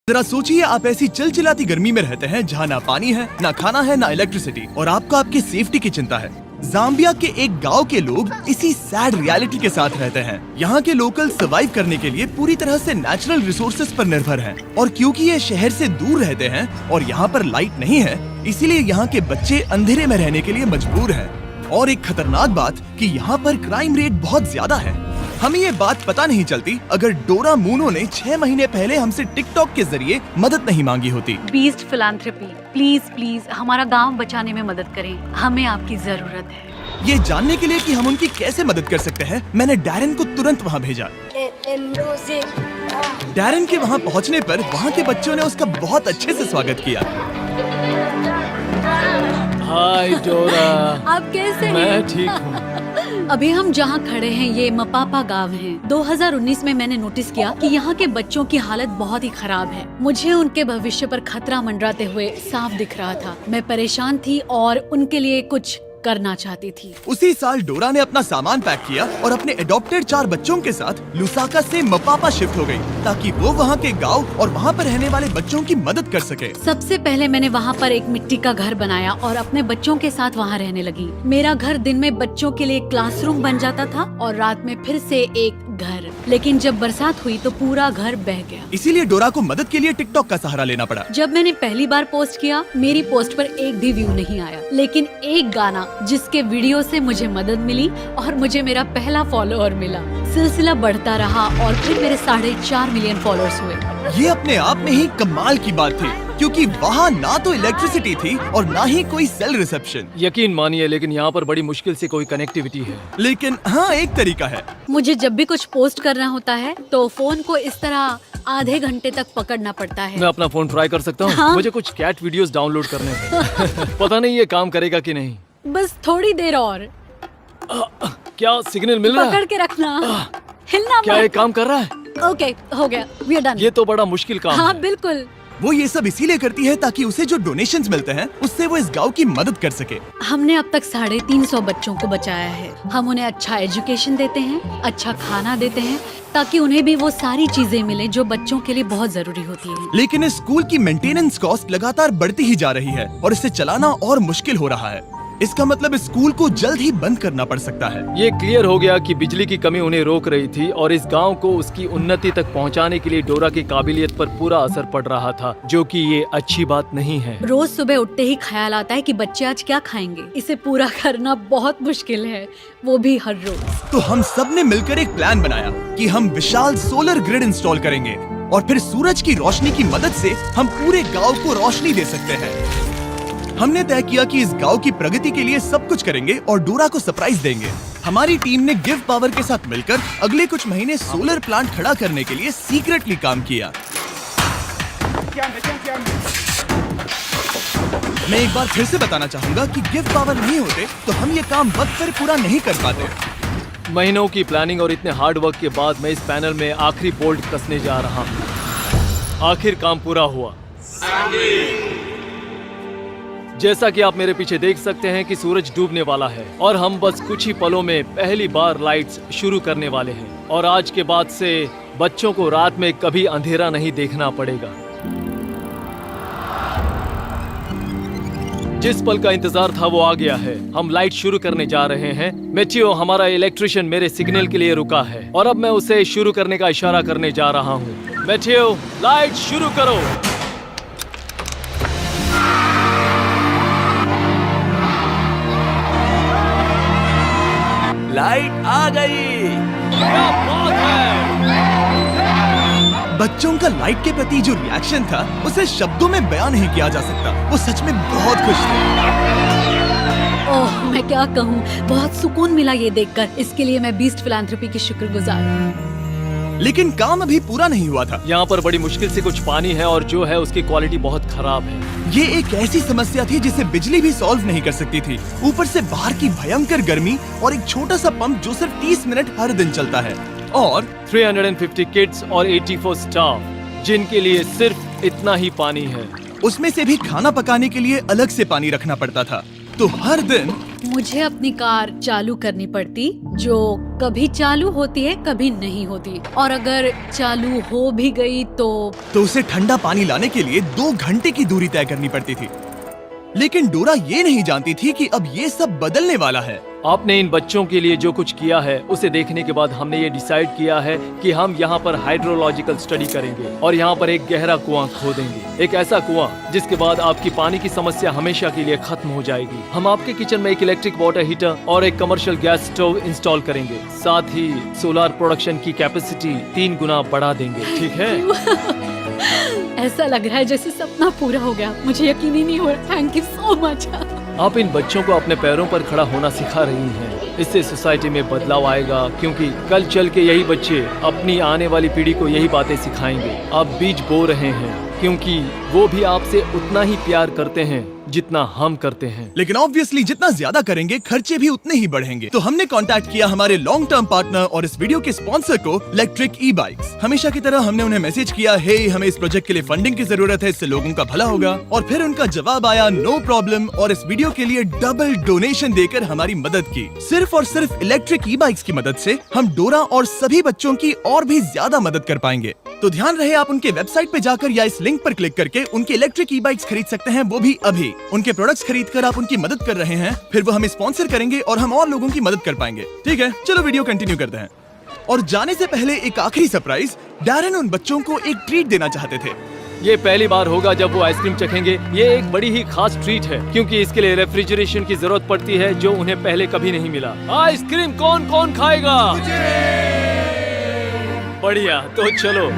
जरा सोचिए, आप ऐसी चिलचिलाती गर्मी में रहते हैं जहाँ ना पानी है, ना खाना है, ना इलेक्ट्रिसिटी, और आपको आपकी सेफ्टी की चिंता है। जाम्बिया के एक गांव के लोग इसी सैड रियलिटी के साथ रहते हैं। यहाँ के लोकल सर्वाइव करने के लिए पूरी तरह से नेचुरल रिसोर्सेज पर निर्भर हैं। और क्योंकि ये शहर से दूर रहते हैं और यहाँ पर लाइट नहीं है, इसीलिए यहाँ के बच्चे अंधेरे में रहने के लिए मजबूर हैं। और एक खतरनाक बात कि यहाँ पर क्राइम रेट बहुत ज्यादा है। हमें ये बात पता नहीं चलती अगर डोरा मूनो ने 6 महीने पहले हमसे टिकटॉक के जरिए मदद नहीं मांगी होती। बीस्ट फिलैंथ्रोपी, प्लीज प्लीज हमारा गांव बचाने में मदद करें, हमें आपकी जरूरत है। ये जानने के लिए कि हम उनकी कैसे मदद कर सकते हैं, मैंने डैरन को तुरंत वहाँ भेजा। डैरन के वहाँ पहुँचने पर वहाँ के बच्चों ने उसका बहुत अच्छे से स्वागत किया। हाय डोरा, आप कैसे हैं? मैं ठीक हूँ। अभी हम जहाँ खड़े हैं ये मपापा गांव है। 2019 में मैंने नोटिस किया कि यहाँ के बच्चों की हालत बहुत ही खराब है। मुझे उनके भविष्य पर खतरा मंडराते हुए साफ दिख रहा था। मैं परेशान थी और उनके लिए कुछ करना चाहती थी। उसी साल डोरा ने अपना सामान पैक किया और अपने एडॉप्टेड 4 बच्चों के साथ लुसाका से मपापा शिफ्ट हो गई, ताकि वो वहाँ के गांव और वहाँ पर रहने वाले बच्चों की मदद कर सके। सबसे पहले मैंने वहाँ पर एक मिट्टी का घर बनाया और अपने बच्चों के साथ वहाँ रहने लगी। मेरा घर दिन में बच्चों के लिए क्लासरूम बन जाता था और रात में फिर से एक घर। लेकिन जब बरसात हुई तो पूरा घर बह गया। इसीलिए डोरा को मदद के लिए टिकटॉक का सहारा लेना पड़ा। जब मैंने पहली बार पोस्ट किया, मेरी पोस्ट पर एक भी व्यू नहीं आया, लेकिन एक गाना जिसके वीडियो से मुझे मदद मिली और मुझे मेरा पहला फॉलोअर मिला। सिलसिला बढ़ता रहा और फिर मेरे 4.5 मिलियन फॉलोअर्स हुए। ये अपने आप में ही कमाल की बात थी, क्योंकि वहाँ ना तो इलेक्ट्रिसिटी थी और ना ही कोई सेल रिसेप्शन। यकीन मानिए, लेकिन यहाँ पर बड़ी मुश्किल से कोई कनेक्टिविटी है। लेकिन हाँ, एक तरीका है। मुझे जब भी कुछ पोस्ट करना होता है तो फोन को इस तरह आधे घंटे तक पकड़ना पड़ता है। मैं अपना फोन ट्राई कर सकता हूँ? हाँ? मुझे कुछ कैट वीडियोस डाउनलोड करने हैं। पता नहीं ये काम करेगा कि नहीं। बस थोड़ी देर और क्या सिग्नल मिल रहा पकड़ है? के रखना, हिलना क्या मत। ये काम कर रहा है? ओके, हो गया, वी आर डन। ये तो बड़ा मुश्किल काम हाँ है। बिल्कुल। वो ये सब इसीलिए करती है ताकि उसे जो डोनेशंस मिलते हैं उससे वो इस गांव की मदद कर सके। हमने अब तक 350 बच्चों को बचाया है। हम उन्हें अच्छा एजुकेशन देते हैं, अच्छा खाना देते हैं, ताकि उन्हें भी वो सारी चीजें मिले जो बच्चों के लिए बहुत जरूरी होती है। लेकिन इस स्कूल की मेंटेनेंस कॉस्ट लगातार बढ़ती ही जा रही है और इसे चलाना और मुश्किल हो रहा है। इसका मतलब इस स्कूल को जल्द ही बंद करना पड़ सकता है। ये क्लियर हो गया कि बिजली की कमी उन्हें रोक रही थी और इस गांव को उसकी उन्नति तक पहुंचाने के लिए डोरा की काबिलियत पर पूरा असर पड़ रहा था, जो कि ये अच्छी बात नहीं है। रोज सुबह उठते ही ख्याल आता है कि बच्चे आज क्या खाएंगे। इसे पूरा करना बहुत मुश्किल है, वो भी हर रोज। तो हम सब ने मिलकर एक प्लान बनाया कि हम विशाल सोलर ग्रिड इंस्टॉल करेंगे और फिर सूरज की रोशनी की मदद से हम पूरे गाँव को रोशनी दे सकते हैं। हमने तय किया कि इस गांव की प्रगति के लिए सब कुछ करेंगे और डोरा को सरप्राइज देंगे। हमारी टीम ने गिव पावर के साथ मिलकर अगले कुछ महीने सोलर प्लांट खड़ा करने के लिए सीक्रेटली काम किया। मैं एक बार फिर से बताना चाहूंगा कि गिव पावर नहीं होते तो हम ये काम वक्त पर पूरा नहीं कर पाते। महीनों की प्लानिंग और इतने हार्ड वर्क के बाद मैं इस पैनल में आखिरी बोल्ट कसने जा रहा हूँ। आखिर काम पूरा हुआ। जैसा कि आप मेरे पीछे देख सकते हैं कि सूरज डूबने वाला है और हम बस कुछ ही पलों में पहली बार लाइट्स शुरू करने वाले हैं। और आज के बाद से बच्चों को रात में कभी अंधेरा नहीं देखना पड़ेगा। जिस पल का इंतजार था वो आ गया है। हम लाइट शुरू करने जा रहे हैं। मैथियो, हमारा इलेक्ट्रिशियन, मेरे सिग्नल के लिए रुका है और अब मैं उसे शुरू करने का इशारा करने जा रहा हूँ। मैथियो, लाइट शुरू करो। लाइट आ गई। क्या बात है! बच्चों का लाइट के प्रति जो रिएक्शन था उसे शब्दों में बयान नहीं किया जा सकता। वो सच में बहुत खुश थे। ओह, मैं क्या कहूँ, बहुत सुकून मिला ये देखकर। इसके लिए मैं बीस्ट फिलैंथ्रोपी की शुक्रगुजार हूँ। लेकिन काम अभी पूरा नहीं हुआ था। यहाँ पर बड़ी मुश्किल से कुछ पानी है और जो है उसकी क्वालिटी बहुत खराब है। ये एक ऐसी समस्या थी जिसे बिजली भी सॉल्व नहीं कर सकती थी। ऊपर से बाहर की भयंकर गर्मी और एक छोटा सा पंप जो सिर्फ 30 मिनट हर दिन चलता है और 350 किड्स और 84 स्टाफ, जिनके लिए सिर्फ इतना ही पानी है। उसमें से भी खाना पकाने के लिए अलग से पानी रखना पड़ता था। तो हर दिन मुझे अपनी कार चालू करनी पड़ती, जो कभी चालू होती है कभी नहीं होती, और अगर चालू हो भी गई तो उसे ठंडा पानी लाने के लिए 2 घंटे की दूरी तय करनी पड़ती थी। लेकिन डोरा ये नहीं जानती थी कि अब ये सब बदलने वाला है। आपने इन बच्चों के लिए जो कुछ किया है उसे देखने के बाद हमने ये डिसाइड किया है कि हम यहाँ पर हाइड्रोलॉजिकल स्टडी करेंगे और यहाँ पर एक गहरा कुआं खोदेंगे, एक ऐसा कुआं जिसके बाद आपकी पानी की समस्या हमेशा के लिए खत्म हो जाएगी। हम आपके किचन में एक इलेक्ट्रिक वाटर हीटर और एक कमर्शियल गैस स्टोव इंस्टॉल करेंगे, साथ ही सोलर प्रोडक्शन की कैपेसिटी 3 गुना बढ़ा देंगे। ठीक है? ऐसा लग रहा है जैसे सपना पूरा हो गया। मुझे यकीन ही नहीं हो रहा। Thank you so much. आप इन बच्चों को अपने पैरों पर खड़ा होना सिखा रही हैं। इससे सोसाइटी में बदलाव आएगा, क्योंकि कल चल के यही बच्चे अपनी आने वाली पीढ़ी को यही बातें सिखाएंगे। आप बीज बो रहे हैं, क्योंकि वो भी आपसे उतना ही प्यार करते हैं जितना हम करते हैं। लेकिन ऑब्वियसली जितना ज्यादा करेंगे खर्चे भी उतने ही बढ़ेंगे। तो हमने कांटेक्ट किया हमारे लॉन्ग टर्म पार्टनर और इस वीडियो के स्पॉन्सर को, इलेक्ट्रिक ई-बाइक्स। हमेशा की तरह हमने उन्हें मैसेज किया, हे हमें इस प्रोजेक्ट के लिए फंडिंग की जरूरत है, इससे लोगों का भला होगा। और फिर उनका जवाब आया, नो प्रॉब्लम, और इस वीडियो के लिए डबल डोनेशन देकर हमारी मदद की। सिर्फ और सिर्फ इलेक्ट्रिक ई-बाइक्स की मदद से हम डोरा और सभी बच्चों की और भी ज्यादा मदद कर पाएंगे। तो ध्यान रहे, आप उनके वेबसाइट पे जाकर या इस लिंक पर क्लिक करके उनके इलेक्ट्रिक ई-बाइक्स खरीद सकते हैं, वो भी अभी। उनके प्रोडक्ट्स खरीदकर आप उनकी मदद कर रहे हैं, फिर वो हमें स्पॉन्सर करेंगे और हम और लोगों की मदद कर पाएंगे। ठीक है, चलो वीडियो कंटिन्यू करते हैं। और जाने से पहले एक आखिरी सरप्राइज, डैरेन उन बच्चों को एक ट्रीट देना चाहते थे। ये पहली बार होगा जब वो आइसक्रीम चखेंगे। ये एक बड़ी ही खास ट्रीट है, क्योंकि इसके लिए रेफ्रिजरेशन की जरूरत पड़ती है, जो उन्हें पहले कभी नहीं मिला। आइसक्रीम कौन कौन खाएगा? बढ़िया, तो चलो।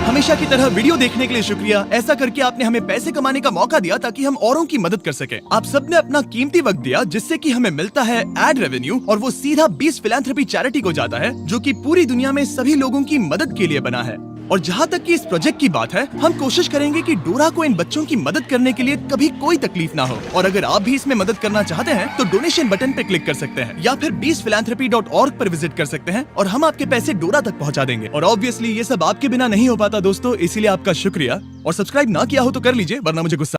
हमेशा की तरह वीडियो देखने के लिए शुक्रिया। ऐसा करके आपने हमें पैसे कमाने का मौका दिया ताकि हम औरों की मदद कर सके। आप सबने अपना कीमती वक्त दिया, जिससे कि हमें मिलता है एड रेवेन्यू, और वो सीधा 20 फिलैंथ्रोपी चैरिटी को जाता है, जो कि पूरी दुनिया में सभी लोगों की मदद के लिए बना है। और जहाँ तक कि इस प्रोजेक्ट की बात है, हम कोशिश करेंगे कि डोरा को इन बच्चों की मदद करने के लिए कभी कोई तकलीफ ना हो। और अगर आप भी इसमें मदद करना चाहते हैं तो डोनेशन बटन पे क्लिक कर सकते हैं, या फिर 20philanthropy.org पर विजिट कर सकते हैं और हम आपके पैसे डोरा तक पहुँचा देंगे। और ऑब्वियसली ये सब आपके बिना नहीं हो पाता दोस्तों, इसीलिए आपका शुक्रिया। और सब्सक्राइब ना किया हो तो कर लीजिए, वरना मुझे गुस्सा